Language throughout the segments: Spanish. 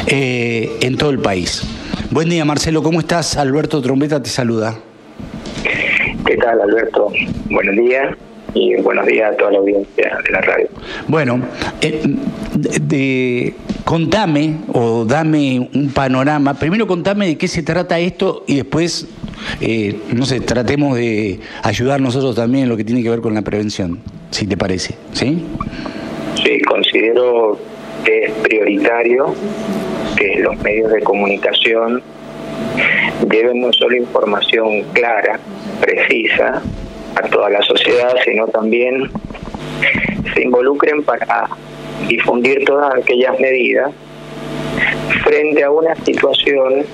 en todo el país. Buen día, Marcelo, ¿cómo estás? Alberto Trombetta te saluda. ¿Qué tal, Alberto? Buenos días y buenos días a toda la audiencia de la radio. Bueno, contame o dame un panorama. Primero contame de qué se trata esto y después, no sé, tratemos de ayudar nosotros también en lo que tiene que ver con la prevención, si te parece, ¿sí? Sí, considero que es prioritario que los medios de comunicación lleven no solo información clara, precisa a toda la sociedad, sino también se involucren para difundir todas aquellas medidas frente a una situación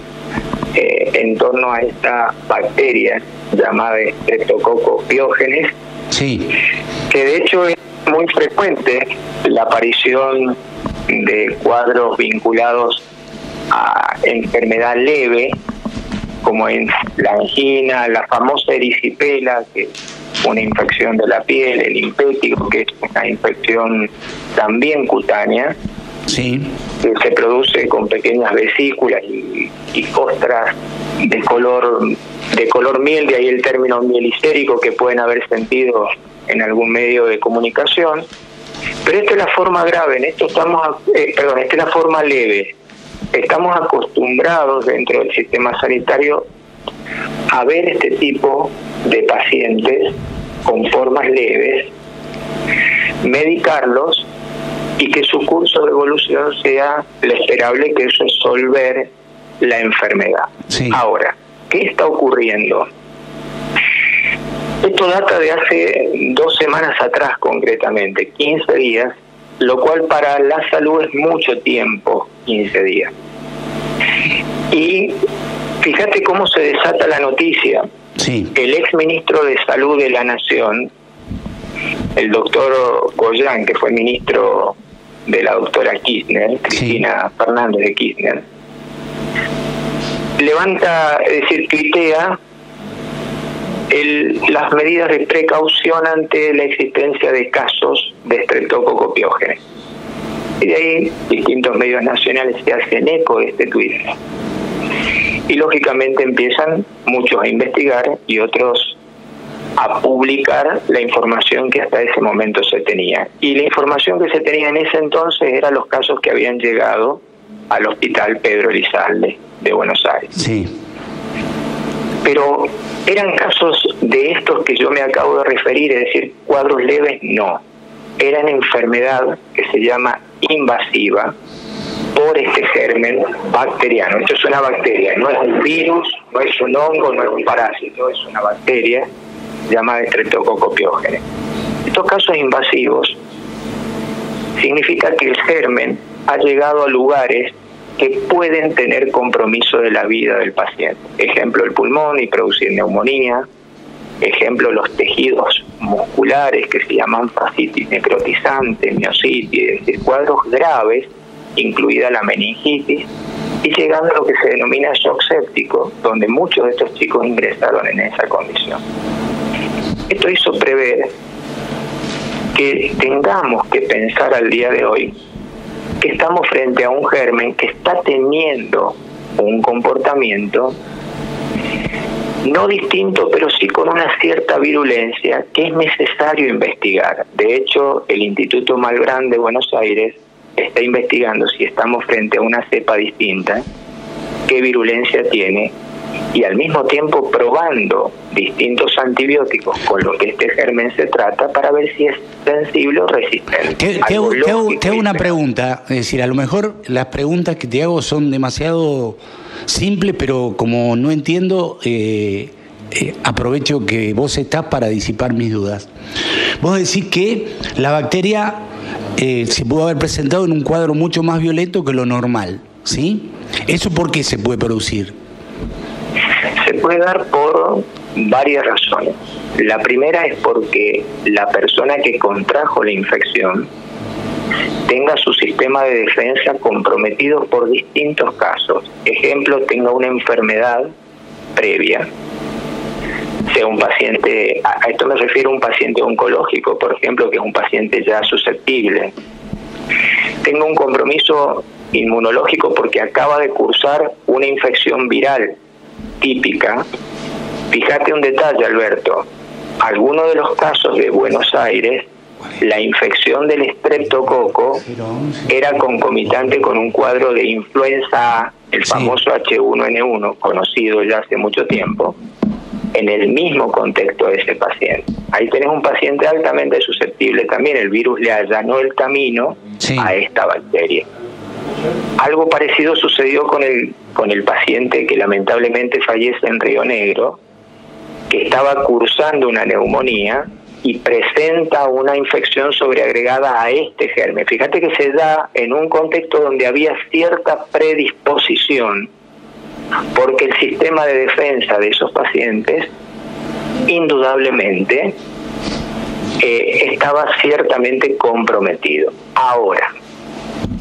en torno a esta bacteria llamada Streptococcus pyogenes, sí, que de hecho es muy frecuente la aparición de cuadros vinculados a enfermedad leve, como en la angina, la famosa erisipela, que es una infección de la piel, el impétigo, que es una infección también cutánea, sí, que se produce con pequeñas vesículas y costras de color miel, de ahí el término mielicérico que pueden haber sentido en algún medio de comunicación. Pero esta es la forma grave, en esto esta es la forma leve. Estamos acostumbrados dentro del sistema sanitario a ver este tipo de pacientes con formas leves, medicarlos y que su curso de evolución sea la esperable, que es resolver la enfermedad. Sí. Ahora, ¿qué está ocurriendo? Esto data de hace 2 semanas atrás concretamente, 15 días, lo cual para la salud es mucho tiempo, 15 días. Y fíjate cómo se desata la noticia. sí. El ex ministro de Salud de la Nación, el doctor Goyán, que fue ministro de la doctora Kirchner, Cristina Fernández de Kirchner, levanta, es decir, tuitea las medidas de precaución ante la existencia de casos de Streptococcus pyogenes. Y de ahí distintos medios nacionales se hacen eco de este tuit. Y lógicamente empiezan muchos a investigar y otros a publicar la información que hasta ese momento se tenía. Y la información que se tenía en ese entonces eran los casos que habían llegado al Hospital Pedro Elizalde de Buenos Aires. Sí. Pero eran casos de estos que yo me acabo de referir, es decir, cuadros leves, no. Eran enfermedad que se llama invasiva por este germen bacteriano. Esto es una bacteria, no es un virus, no es un hongo, no es un parásito, es una bacteria llamada Streptococcus pyogenes. Estos casos invasivos significa que el germen ha llegado a lugares que pueden tener compromiso de la vida del paciente. Ejemplo, el pulmón y producir neumonía. Ejemplo, los tejidos musculares que se llaman fascitis necrotizante, miositis, es decir, cuadros graves, incluida la meningitis, y llegando a lo que se denomina shock séptico, donde muchos de estos chicos ingresaron en esa condición. Esto hizo prever que tengamos que pensar al día de hoy que estamos frente a un germen que está teniendo un comportamiento no distinto, pero sí con una cierta virulencia que es necesario investigar. De hecho, el Instituto Malbrán de Buenos Aires está investigando si estamos frente a una cepa distinta, qué virulencia tiene, y al mismo tiempo probando distintos antibióticos con los que este germen se trata para ver si es sensible o resistente. Te hago una pregunta, es decir, a lo mejor las preguntas que te hago son demasiado simples, pero como no entiendo, aprovecho que vos estás para disipar mis dudas. Vos decís que la bacteria se pudo haber presentado en un cuadro mucho más violento que lo normal, ¿sí? ¿Eso por qué se puede producir? Se puede dar por varias razones. La primera es porque la persona que contrajo la infección tenga su sistema de defensa comprometido por distintos casos. Ejemplo, tenga una enfermedad previa, sea un paciente, a esto me refiero a un paciente oncológico, por ejemplo, que es un paciente ya susceptible, tenga un compromiso inmunológico porque acaba de cursar una infección viral típica. Fíjate un detalle, Alberto. Algunos de los casos de Buenos Aires, la infección del estreptococo era concomitante con un cuadro de influenza A, el famoso H1N1, conocido ya hace mucho tiempo, en el mismo contexto de ese paciente. Ahí tenés un paciente altamente susceptible también. El virus le allanó el camino a esta bacteria. Algo parecido sucedió con el paciente que lamentablemente fallece en Río Negro, que estaba cursando una neumonía y presenta una infección sobreagregada a este germen. Fíjate que se da en un contexto donde había cierta predisposición, porque el sistema de defensa de esos pacientes indudablemente estaba ciertamente comprometido. Ahora,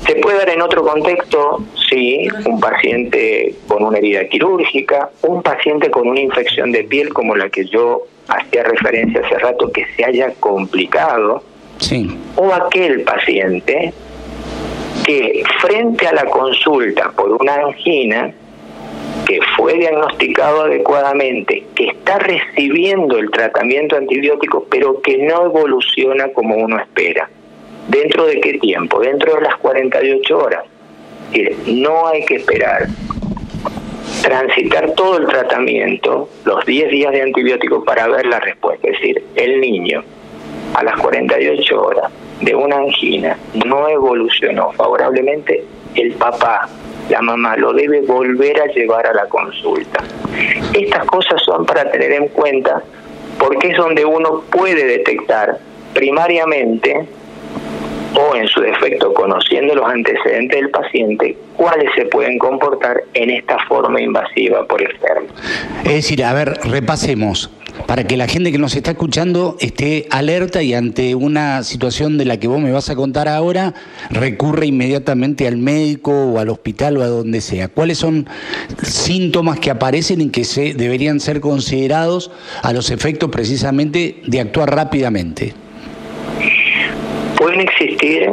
¿se puede dar en otro contexto? Sí, un paciente con una herida quirúrgica, un paciente con una infección de piel como la que yo hacía referencia hace rato, que se haya complicado, o aquel paciente que frente a la consulta por una angina, que fue diagnosticado adecuadamente, que está recibiendo el tratamiento antibiótico, pero que no evoluciona como uno espera. ¿Dentro de qué tiempo? Dentro de las 48 horas. Es decir, no hay que esperar transitar todo el tratamiento, los 10 días de antibiótico, para ver la respuesta. Es decir, el niño a las 48 horas de una angina no evolucionó favorablemente, el papá, la mamá, lo debe volver a llevar a la consulta. Estas cosas son para tener en cuenta, porque es donde uno puede detectar primariamente, o en su defecto conociendo los antecedentes del paciente, cuáles se pueden comportar en esta forma invasiva por el germen. Es decir, a ver, repasemos, para que la gente que nos está escuchando esté alerta y ante una situación de la que vos me vas a contar ahora, recurre inmediatamente al médico o al hospital o a donde sea. ¿Cuáles son síntomas que aparecen y que deberían ser considerados a los efectos precisamente de actuar rápidamente? Pueden existir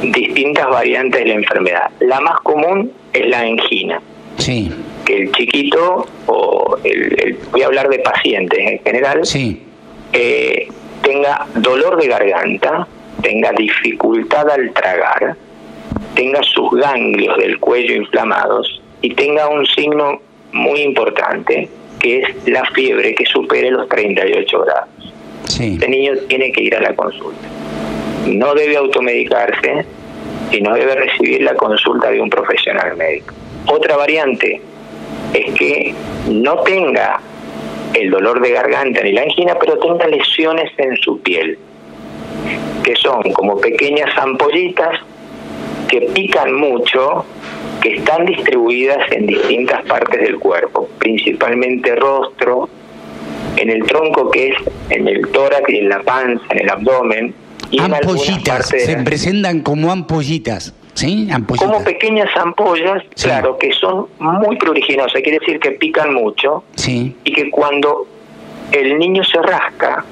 distintas variantes de la enfermedad. La más común es la angina. Sí. Que el chiquito, voy a hablar de pacientes en general, tenga dolor de garganta, tenga dificultad al tragar, tenga sus ganglios del cuello inflamados y tenga un signo muy importante, que es la fiebre que supere los 38 grados. Este niño tiene que ir a la consulta. No debe automedicarse, sino debe recibir la consulta de un profesional médico. Otra variante es que no tenga el dolor de garganta ni la angina, pero tenga lesiones en su piel, que son como pequeñas ampollitas que pican mucho, que están distribuidas en distintas partes del cuerpo, principalmente rostro, en el tronco, que es en el tórax y en la panza, en el abdomen. Y ampollitas, se presentan como ampollitas, ¿sí? Ampollitas. Como pequeñas ampollas, claro, que son muy pruriginosas, quiere decir que pican mucho, y que cuando el niño se rasca,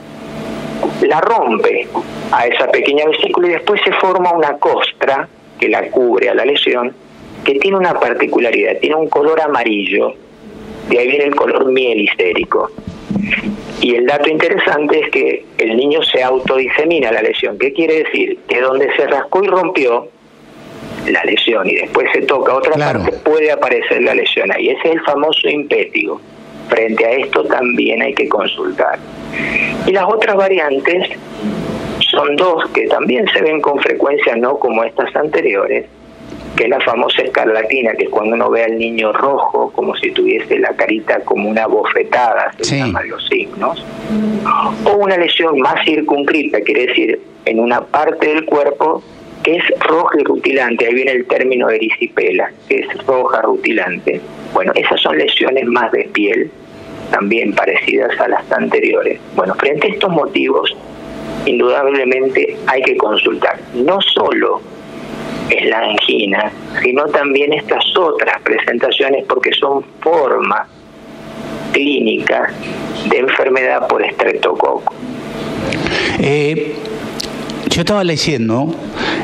la rompe a esa pequeña vesícula y después se forma una costra que la cubre a la lesión, que tiene una particularidad, tiene un color amarillo, de ahí viene el color mielicérico. Y el dato interesante es que el niño se autodisemina la lesión. ¿Qué quiere decir? Que donde se rascó y rompió la lesión y después se toca otra parte, puede aparecer la lesión ahí. Ese es el famoso impétigo. Frente a esto también hay que consultar. Y las otras variantes son dos que también se ven con frecuencia, no como estas anteriores, que es la famosa escarlatina, que es cuando uno ve al niño rojo, como si tuviese la carita como una bofetada, se llaman los signos, o una lesión más circunscrita, quiere decir en una parte del cuerpo que es roja y rutilante. Ahí viene el término erisipela, que es roja rutilante. Bueno, esas son lesiones más de piel, también parecidas a las anteriores. Bueno, frente a estos motivos, indudablemente hay que consultar. No solo es la angina, sino también estas otras presentaciones, porque son formas clínicas de enfermedad por estreptococo. Yo estaba leyendo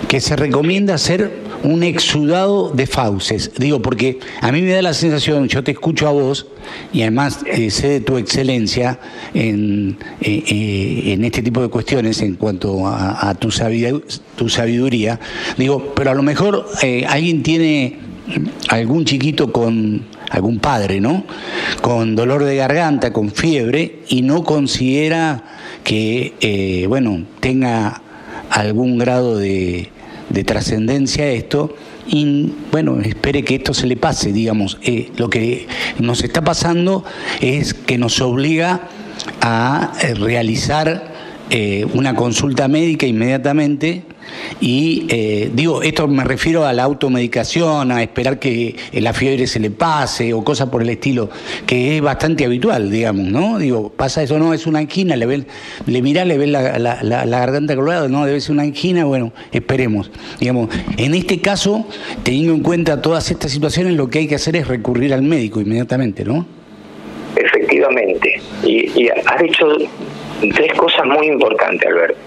que se recomienda hacer un exudado de fauces. Digo, porque a mí me da la sensación, yo te escucho a vos, y además sé de tu excelencia en este tipo de cuestiones en cuanto a tu sabiduría. Digo, pero a lo mejor alguien tiene algún chiquito algún padre, ¿no? Con dolor de garganta, con fiebre, y no considera que, tenga algún grado de trascendencia esto, y bueno, espere que esto se le pase, digamos. Lo que nos está pasando es que nos obliga a realizar una consulta médica inmediatamente. Y esto me refiero a la automedicación, a esperar que la fiebre se le pase o cosas por el estilo, que es bastante habitual, digamos, ¿no? Digo, pasa eso, no, es una angina, le ves la garganta colorada, no, debe ser una angina, bueno, esperemos. Digamos, en este caso, teniendo en cuenta todas estas situaciones, lo que hay que hacer es recurrir al médico inmediatamente, ¿no? Efectivamente. Y has dicho 3 cosas muy importantes, Alberto,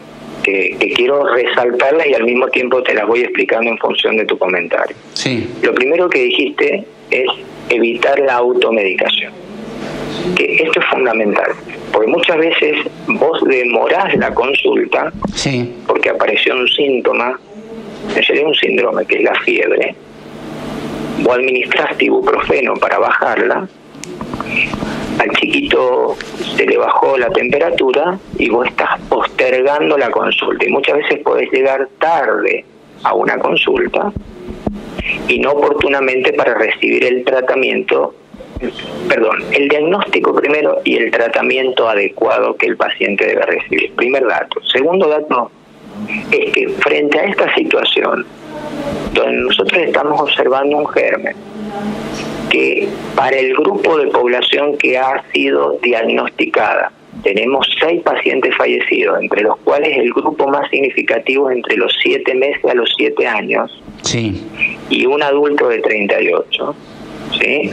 que quiero resaltarlas y al mismo tiempo te las voy explicando en función de tu comentario. Sí. Lo primero que dijiste es evitar la automedicación, que esto es fundamental, porque muchas veces vos demorás la consulta, sí, porque apareció un síntoma, sería un síndrome, que es la fiebre, vos administraste ibuprofeno para bajarla, al chiquito se le bajó la temperatura y vos estás postergando la consulta, y muchas veces podés llegar tarde a una consulta y no oportunamente para recibir el diagnóstico primero y el tratamiento adecuado que el paciente debe recibir. Primer dato. Segundo dato es que frente a esta situación donde nosotros estamos observando un germen que para el grupo de población que ha sido diagnosticada tenemos 6 pacientes fallecidos, entre los cuales el grupo más significativo es entre los 7 meses a los 7 años, sí, y un adulto de 38, ¿sí?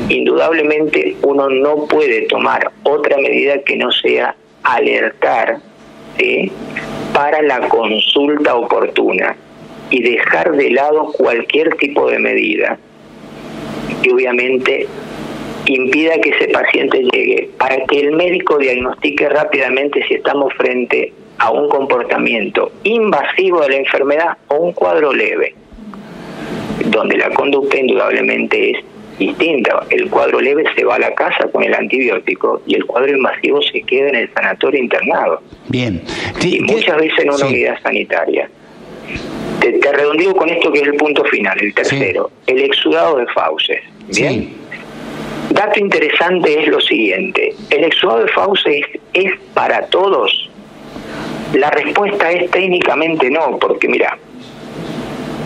Indudablemente uno no puede tomar otra medida que no sea alertar, ¿sí?, para la consulta oportuna y dejar de lado cualquier tipo de medida que obviamente impida que ese paciente llegue, para que el médico diagnostique rápidamente si estamos frente a un comportamiento invasivo de la enfermedad o un cuadro leve, donde la conducta indudablemente es distinta. El cuadro leve se va a la casa con el antibiótico y el cuadro invasivo se queda en el sanatorio internado. Bien. Y muchas veces en una unidad sanitaria. Te redondeo con esto que es el punto final, el tercero, el exudado de fauces. Bien. Sí. Dato interesante es lo siguiente: ¿el exudado de fauces es para todos? La respuesta es técnicamente no, porque mira,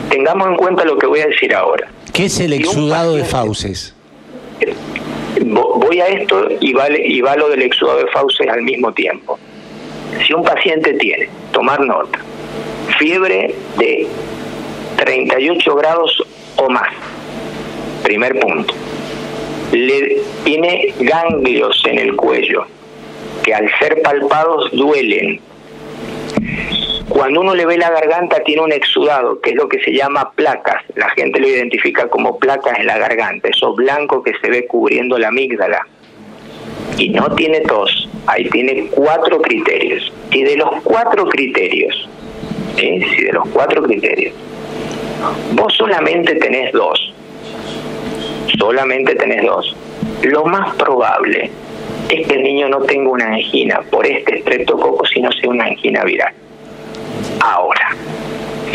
tengamos en cuenta lo que voy a decir ahora. ¿Qué es el exudado de fauces? Voy a esto y va lo del exudado de fauces al mismo tiempo. Si un paciente tiene, tomar nota, fiebre de 38 grados o más, primer punto, tiene ganglios en el cuello que al ser palpados duelen. Cuando uno le ve la garganta tiene un exudado, que es lo que se llama placas. La gente lo identifica como placas en la garganta, eso blanco que se ve cubriendo la amígdala. Y no tiene tos. Ahí tiene 4 criterios. Y de los 4 criterios, si de los 4 criterios vos solamente tenés 2, lo más probable es que el niño no tenga una angina por este estreptococo, sino sea una angina viral. Ahora,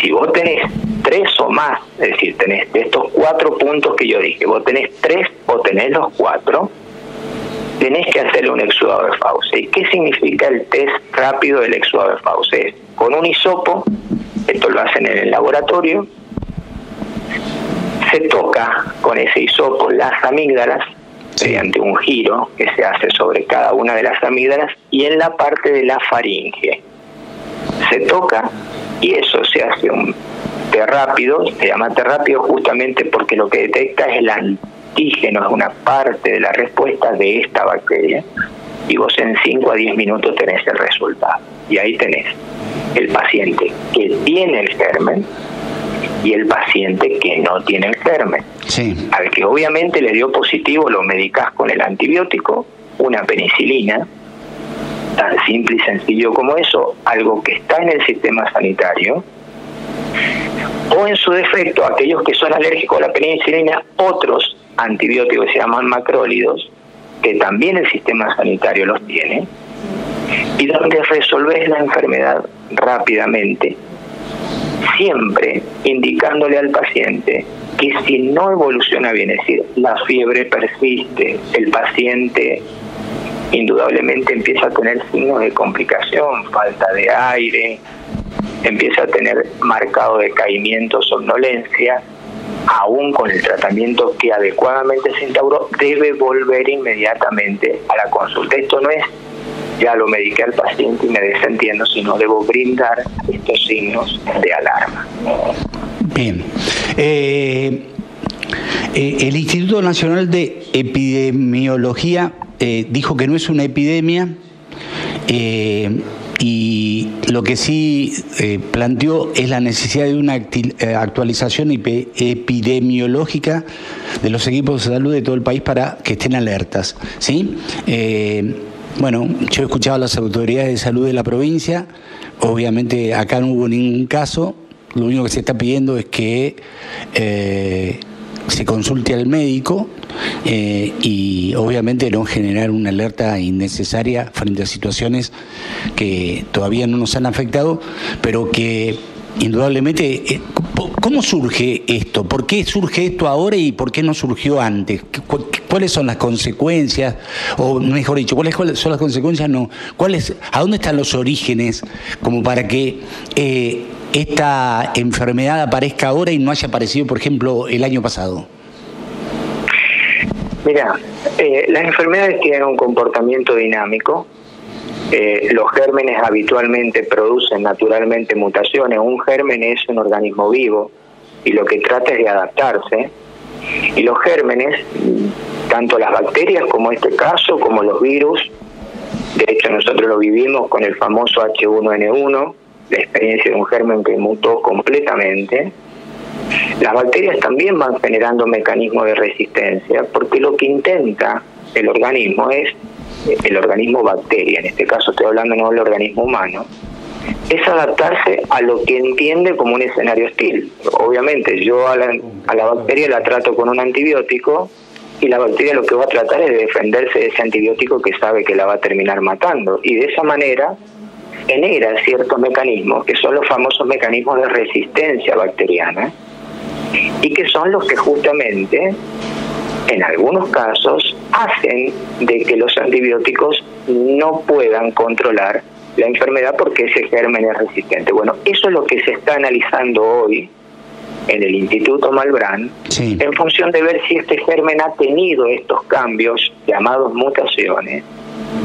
si vos tenés 3 o más, es decir, tenés de estos 4 puntos que yo dije, vos tenés 3 o tenés los 4, tenés que hacerle un exudado de fauces. ¿Y qué significa el test rápido del exudado de fauces? Con un hisopo, esto lo hacen en el laboratorio, se toca con ese hisopo las amígdalas, mediante un giro que se hace sobre cada una de las amígdalas y en la parte de la faringe. Se toca y eso se hace un test rápido, se llama test rápido justamente porque lo que detecta es el antígeno, es una parte de la respuesta de esta bacteria, y vos en 5 a 10 minutos tenés el resultado. Y ahí tenés el paciente que tiene el germen y el paciente que no tiene el germen. Sí. Al que obviamente le dio positivo, lo medicás con el antibiótico, una penicilina, tan simple y sencillo como eso, algo que está en el sistema sanitario, o en su defecto, aquellos que son alérgicos a la penicilina, otros antibióticos que se llaman macrólidos, que también el sistema sanitario los tiene, y donde resolvés la enfermedad rápidamente, siempre indicándole al paciente que si no evoluciona bien, es decir, la fiebre persiste, el paciente indudablemente empieza a tener signos de complicación, falta de aire, empieza a tener marcado decaimiento, somnolencia, aún con el tratamiento que adecuadamente se instauró, debe volver inmediatamente a la consulta. Esto no es, ya lo mediqué al paciente y me desentiendo, sino debo brindar estos signos de alarma. Bien. El Instituto Nacional de Epidemiología dijo que no es una epidemia, y lo que sí planteó es la necesidad de una actualización epidemiológica de los equipos de salud de todo el país para que estén alertas, ¿sí? Bueno, yo he escuchado a las autoridades de salud de la provincia, obviamente acá no hubo ningún caso, lo único que se está pidiendo es que se consulte al médico y obviamente no generar una alerta innecesaria frente a situaciones que todavía no nos han afectado, pero que indudablemente... ¿Cómo surge esto? ¿Por qué surge esto ahora y por qué no surgió antes? ¿Cuáles son las consecuencias? O mejor dicho, ¿cuáles son las consecuencias? No. ¿A dónde están los orígenes como para que esta enfermedad aparezca ahora y no haya aparecido, por ejemplo, el año pasado? Mira, las enfermedades tienen un comportamiento dinámico. Los gérmenes habitualmente producen naturalmente mutaciones. Un germen es un organismo vivo y lo que trata es de adaptarse. Y los gérmenes, tanto las bacterias como este caso, como los virus, de hecho nosotros lo vivimos con el famoso H1N1, la experiencia de un germen que mutó completamente. Las bacterias también van generando mecanismos de resistencia, porque lo que intenta el organismo es, el organismo bacteria, en este caso estoy hablando no del organismo humano, es adaptarse a lo que entiende como un escenario hostil. Obviamente yo a la bacteria la trato con un antibiótico y la bacteria lo que va a tratar es de defenderse de ese antibiótico que sabe que la va a terminar matando, y de esa manera genera ciertos mecanismos que son los famosos mecanismos de resistencia bacteriana, y que son los que justamente en algunos casos hacen de que los antibióticos no puedan controlar la enfermedad porque ese germen es resistente. Bueno, eso es lo que se está analizando hoy en el Instituto Malbrán, sí, en función de ver si este germen ha tenido estos cambios llamados mutaciones,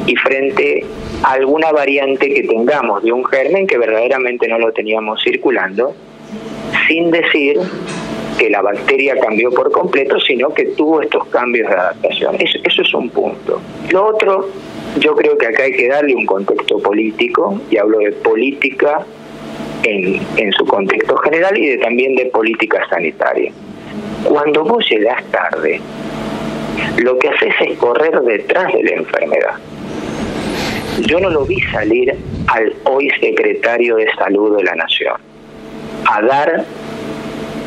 y frente a alguna variante que tengamos de un germen que verdaderamente no lo teníamos circulando, sin decir que la bacteria cambió por completo, sino que tuvo estos cambios de adaptación. Eso es un punto. Lo otro, yo creo que acá hay que darle un contexto político, y hablo de política en su contexto general y también de política sanitaria. Cuando vos llegás tarde, lo que haces es correr detrás de la enfermedad. Yo no lo vi salir al hoy secretario de Salud de la Nación a dar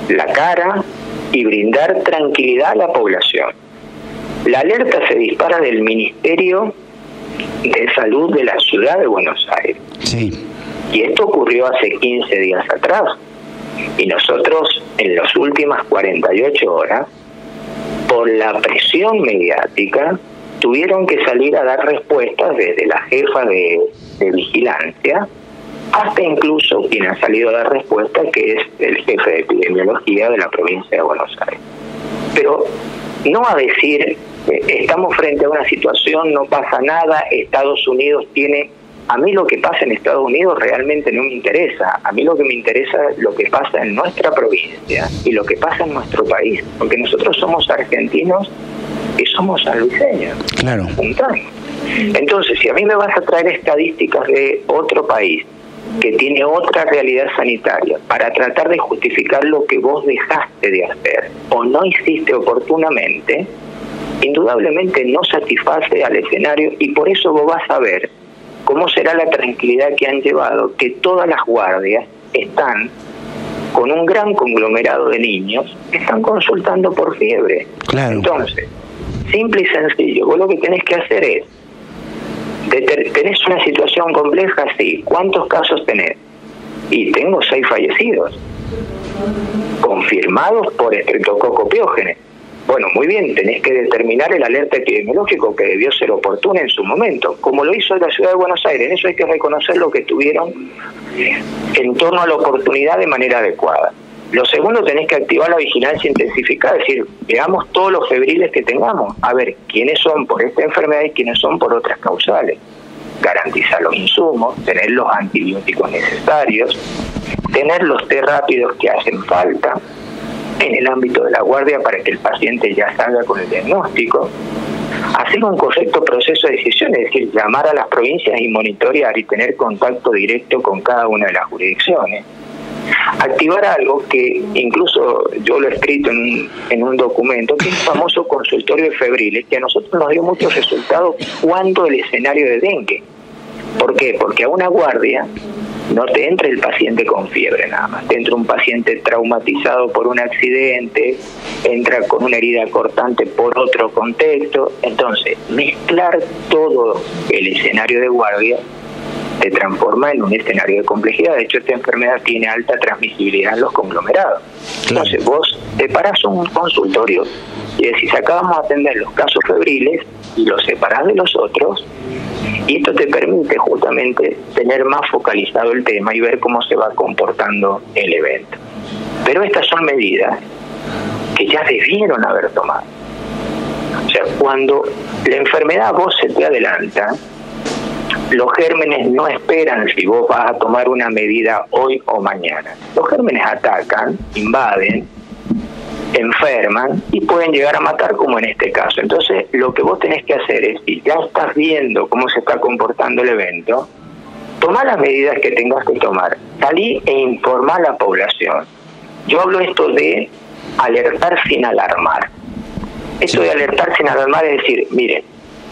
la cara y brindar tranquilidad a la población. La alerta se dispara del Ministerio de Salud de la Ciudad de Buenos Aires. Sí. Y esto ocurrió hace 15 días atrás. Y nosotros, en las últimas 48 horas, por la presión mediática, tuvieron que salir a dar respuestas desde la jefa de vigilancia hasta incluso quien ha salido a dar respuesta, que es el jefe de epidemiología de la provincia de Buenos Aires. Pero no a decir, estamos frente a una situación, no pasa nada, Estados Unidos tiene... A mí lo que pasa en Estados Unidos realmente no me interesa. A mí lo que me interesa es lo que pasa en nuestra provincia y lo que pasa en nuestro país, porque nosotros somos argentinos y somos sanluiseños. Claro. Entonces, si a mí me vas a traer estadísticas de otro país que tiene otra realidad sanitaria, para tratar de justificar lo que vos dejaste de hacer o no hiciste oportunamente, indudablemente no satisface al escenario, y por eso vos vas a ver cómo será la tranquilidad que han llevado, que todas las guardias están con un gran conglomerado de niños que están consultando por fiebre. Claro. Entonces, simple y sencillo, vos lo que tenés que hacer es, ¿tenés una situación compleja? Sí. ¿Cuántos casos tenés? Y tengo 6 fallecidos, confirmados por estreptococo piógenes. Bueno, muy bien, tenés que determinar el alerta epidemiológico que debió ser oportuna en su momento, como lo hizo la Ciudad de Buenos Aires. En eso hay que reconocer lo que tuvieron en torno a la oportunidad de manera adecuada. Lo segundo, tenés que activar la vigilancia intensificada, es decir, veamos todos los febriles que tengamos, a ver quiénes son por esta enfermedad y quiénes son por otras causales. Garantizar los insumos, tener los antibióticos necesarios, tener los test rápidos que hacen falta en el ámbito de la guardia para que el paciente ya salga con el diagnóstico, hacer un correcto proceso de decisión, es decir, llamar a las provincias y monitorear y tener contacto directo con cada una de las jurisdicciones. Activar algo que incluso yo lo he escrito en un documento, que es el famoso consultorio de febriles, que a nosotros nos dio muchos resultados cuando el escenario de dengue. ¿Por qué? Porque a una guardia no te entra el paciente con fiebre nada más, te entra un paciente traumatizado por un accidente, entra con una herida cortante por otro contexto. Entonces, mezclar todo el escenario de guardia se transforma en un escenario de complejidad. De hecho, esta enfermedad tiene alta transmisibilidad en los conglomerados. Entonces, vos separás un consultorio y decís, acá vamos a atender los casos febriles y los separás de los otros, y esto te permite justamente tener más focalizado el tema y ver cómo se va comportando el evento. Pero estas son medidas que ya debieron haber tomado. O sea, cuando la enfermedad a vos se te adelanta, los gérmenes no esperan si vos vas a tomar una medida hoy o mañana. Los gérmenes atacan, invaden, enferman y pueden llegar a matar, como en este caso. Entonces, lo que vos tenés que hacer es, si ya estás viendo cómo se está comportando el evento, tomá las medidas que tengas que tomar, salí e informar a la población. Yo hablo esto de alertar sin alarmar. Esto de alertar sin alarmar es decir, miren,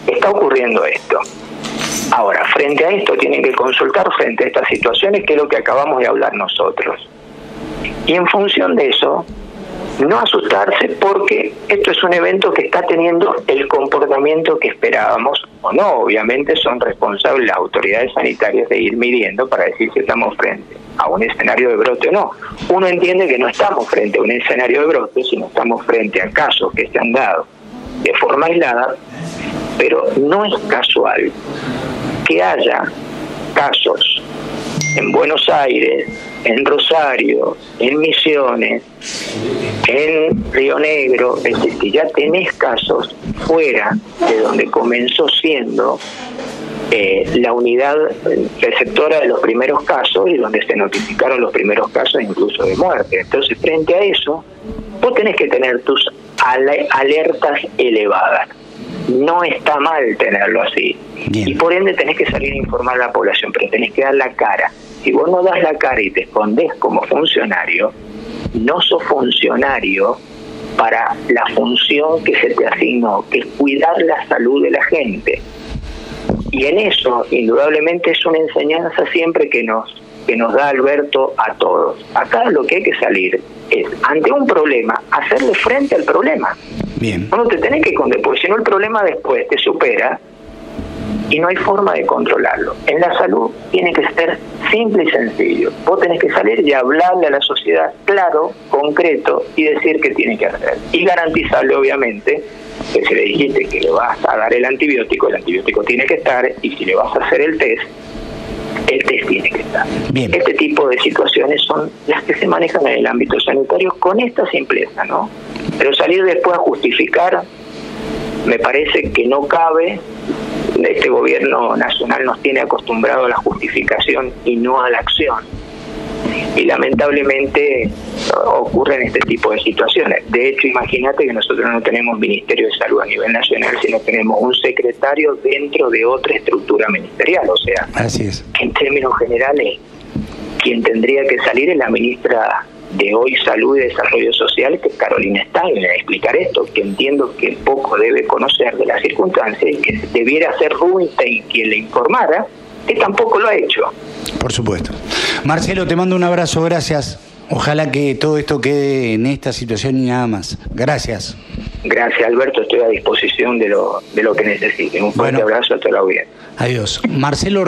está ocurriendo esto. Ahora, frente a esto tienen que consultar, frente a estas situaciones, que es lo que acabamos de hablar nosotros. Y en función de eso, no asustarse, porque esto es un evento que está teniendo el comportamiento que esperábamos o no. Obviamente son responsables las autoridades sanitarias de ir midiendo para decir si estamos frente a un escenario de brote o no. Uno entiende que no estamos frente a un escenario de brote, sino estamos frente a casos que se han dado de forma aislada, pero no es casual que haya casos en Buenos Aires, en Rosario, en Misiones, en Río Negro. Es decir, que ya tenés casos fuera de donde comenzó siendo la unidad receptora de los primeros casos y donde se notificaron los primeros casos incluso de muerte. Entonces, frente a eso, vos tenés que tener tus alertas elevadas. No está mal tenerlo así. Bien. Y por ende tenés que salir a informar a la población, pero tenés que dar la cara. Si vos no das la cara y te escondés como funcionario, no sos funcionario para la función que se te asignó, que es cuidar la salud de la gente. Y en eso, indudablemente, es una enseñanza siempre que nos da Alberto a todos. Acá lo que hay que salir es, ante un problema, hacerle frente al problema. Bien. No te tenés que esconder, porque si no el problema después te supera y no hay forma de controlarlo. En la salud tiene que ser simple y sencillo. Vos tenés que salir y hablarle a la sociedad claro, concreto, y decir qué tiene que hacer. Y garantizarle, obviamente, que si le dijiste que le vas a dar el antibiótico tiene que estar, y si le vas a hacer el test tiene que estar. Bien. Este tipo de situaciones son las que se manejan en el ámbito sanitario con esta simpleza, ¿no? Pero salir después a justificar, me parece que no cabe. Este gobierno nacional nos tiene acostumbrado a la justificación y no a la acción. Y lamentablemente ocurren este tipo de situaciones. De hecho, imagínate que nosotros no tenemos Ministerio de Salud a nivel nacional, sino tenemos un secretario dentro de otra estructura ministerial. O sea, así es. En términos generales, quien tendría que salir es la ministra de hoy Salud y Desarrollo Social, que es Carolina Steiner, a explicar esto, que entiendo que poco debe conocer de las circunstancias y que debiera ser Rubinstein quien le informara, que tampoco lo ha hecho. Por supuesto. Marcelo, te mando un abrazo, gracias. Ojalá que todo esto quede en esta situación y nada más. Gracias. Gracias, Alberto, estoy a disposición de lo que necesiten. Un fuerte abrazo a toda la audiencia. Adiós. Marcelo